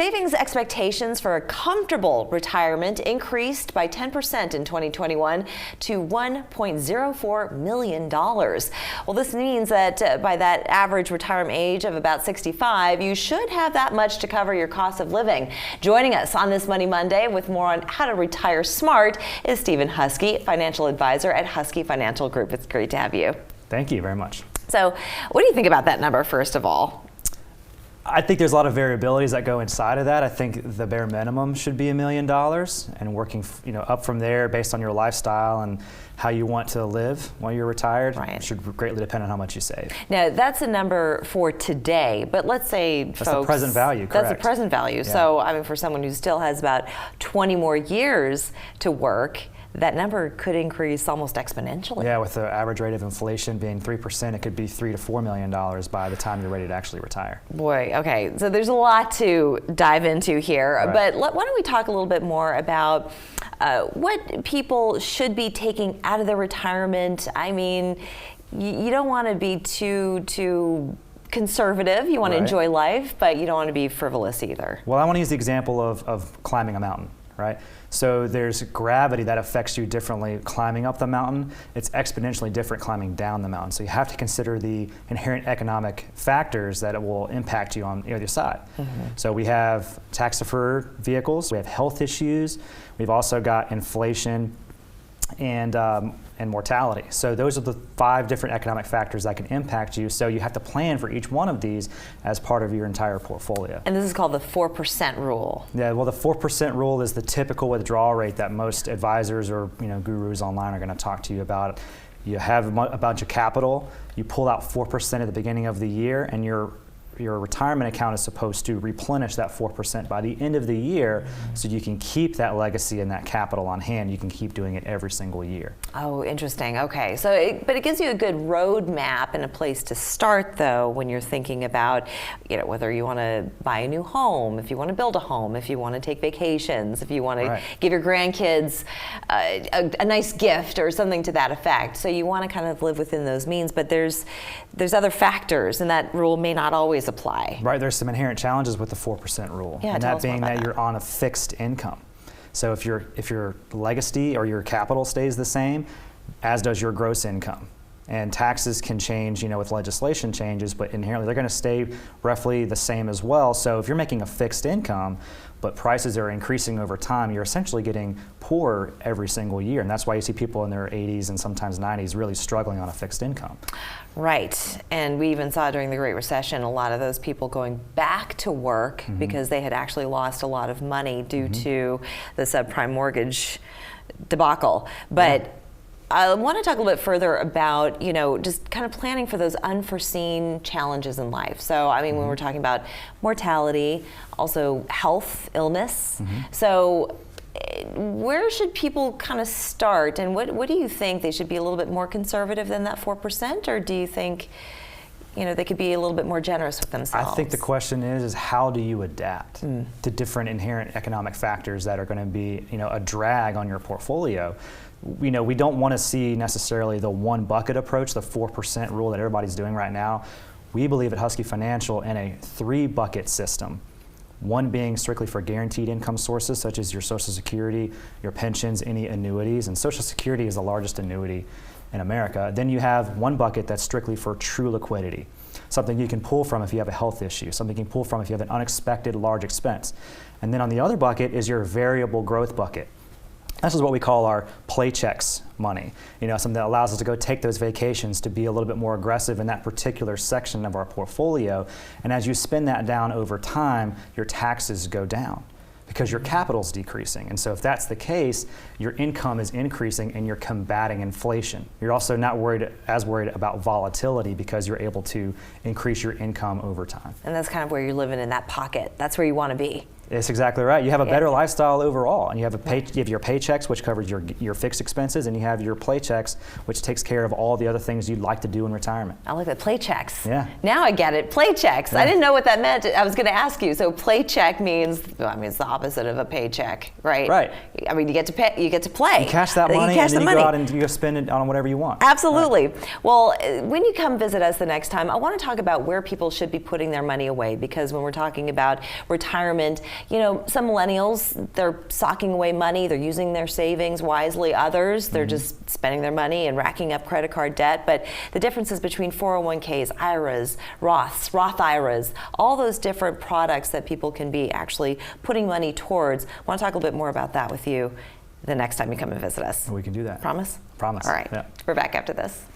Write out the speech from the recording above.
Savings expectations for a comfortable retirement increased by 10% in 2021 to $1.04 million. Well, this means that by that average retirement age of about 65, you should have that much to cover your cost of living. Joining us on this Money Monday with more on how to retire smart is Stephen Huskey, financial advisor at Huskey Financial Group. It's great to have you. Thank you very much. So what do you think about that number, first of all? I think there's a lot of variabilities that go inside of that. I think the bare minimum should be $1 million, and working up from there based on your lifestyle and how you want to live while you're retired. Right. Should greatly depend on how much you save. Now, that's a number for today, but let's say that's the present value, correct? That's the present value. Yeah. So, I mean, for someone who still has about 20 more years to work, that number could increase almost exponentially. Yeah, with the average rate of inflation being 3%, it could be $3 to $4 million by the time you're ready to actually retire. Boy, okay, so there's a lot to dive into here, right. But why don't we talk a little bit more about what people should be taking out of their retirement? I mean, you don't want to be too conservative. You want to enjoy life, but you don't want to be frivolous either. Well, I want to use the example of climbing a mountain. Right? So there's gravity that affects you differently climbing up the mountain. It's exponentially different climbing down the mountain. So you have to consider the inherent economic factors that it will impact you on either side. Mm-hmm. So we have tax-deferred vehicles, we have health issues, we've also got inflation and mortality. So those are the 5 different economic factors that can impact you. So you have to plan for each one of these as part of your entire portfolio. And this is called the 4% rule. Yeah, well, the 4% rule is the typical withdrawal rate that most advisors or gurus online are going to talk to you about. You have a bunch of capital, you pull out 4% at the beginning of the year, and your retirement account is supposed to replenish that 4% by the end of the year, so you can keep that legacy and that capital on hand. You can keep doing it every single year. Oh, interesting. Okay, so but it gives you a good roadmap and a place to start, though, when you're thinking about whether you want to buy a new home, if you want to build a home, if you want to take vacations, if you want to give your grandkids a nice gift or something to that effect. So you want to kind of live within those means, but there's other factors, and that rule may not always apply. Right, there's some inherent challenges with the 4% rule, and that being that you're on a fixed income. So if your legacy or your capital stays the same, as does your gross income. And taxes can change, with legislation changes, but inherently they're going to stay roughly the same as well. So if you're making a fixed income, but prices are increasing over time, you're essentially getting poorer every single year. And that's why you see people in their 80s and sometimes 90s really struggling on a fixed income. Right, and we even saw during the Great Recession a lot of those people going back to work because they had actually lost a lot of money due to the subprime mortgage debacle. But I want to talk a little bit further about, just kind of planning for those unforeseen challenges in life. So, I mean, when we're talking about mortality, also health, illness. So where should people kind of start, and what do you think? They should be a little bit more conservative than that 4%, or do you think they could be a little bit more generous with themselves? I think the question is how do you adapt to different inherent economic factors that are going to be a drag on your portfolio? We don't want to see necessarily the one bucket approach, the 4% rule that everybody's doing right now. We believe at Huskey Financial in a 3-bucket system. One being strictly for guaranteed income sources, such as your Social Security, your pensions, any annuities, and Social Security is the largest annuity in America. Then you have one bucket that's strictly for true liquidity, something you can pull from if you have a health issue, something you can pull from if you have an unexpected large expense. And then on the other bucket is your variable growth bucket. This is what we call our playchecks money, something that allows us to go take those vacations, to be a little bit more aggressive in that particular section of our portfolio. And as you spend that down over time, your taxes go down because your capital's decreasing. And so if that's the case, your income is increasing and you're combating inflation. You're also not as worried about volatility because you're able to increase your income over time. And that's kind of where you're living in that pocket. That's where you want to be. It's exactly right. You have a better lifestyle overall, and you have you have your paychecks, which covers your fixed expenses, and you have your playchecks, which takes care of all the other things you'd like to do in retirement. I like that, playchecks. Yeah. Now I get it, playchecks. I didn't know what that meant. I was going to ask you. So playcheck means, it's the opposite of a paycheck, right? Right. I mean, you get to pay, you get to play. You cash that money, and then you go out and you go spend it on whatever you want. Absolutely. Right. Well, when you come visit us the next time, I want to talk about where people should be putting their money away, because when we're talking about retirement, some millennials, they're socking away money, they're using their savings wisely. Others, they're just spending their money and racking up credit card debt. But the differences between 401ks, IRAs, Roths, Roth IRAs, all those different products that people can be actually putting money towards. I want to talk a little bit more about that with you the next time you come and visit us. We can do that. Promise? Promise. All right. Yeah. We're back after this.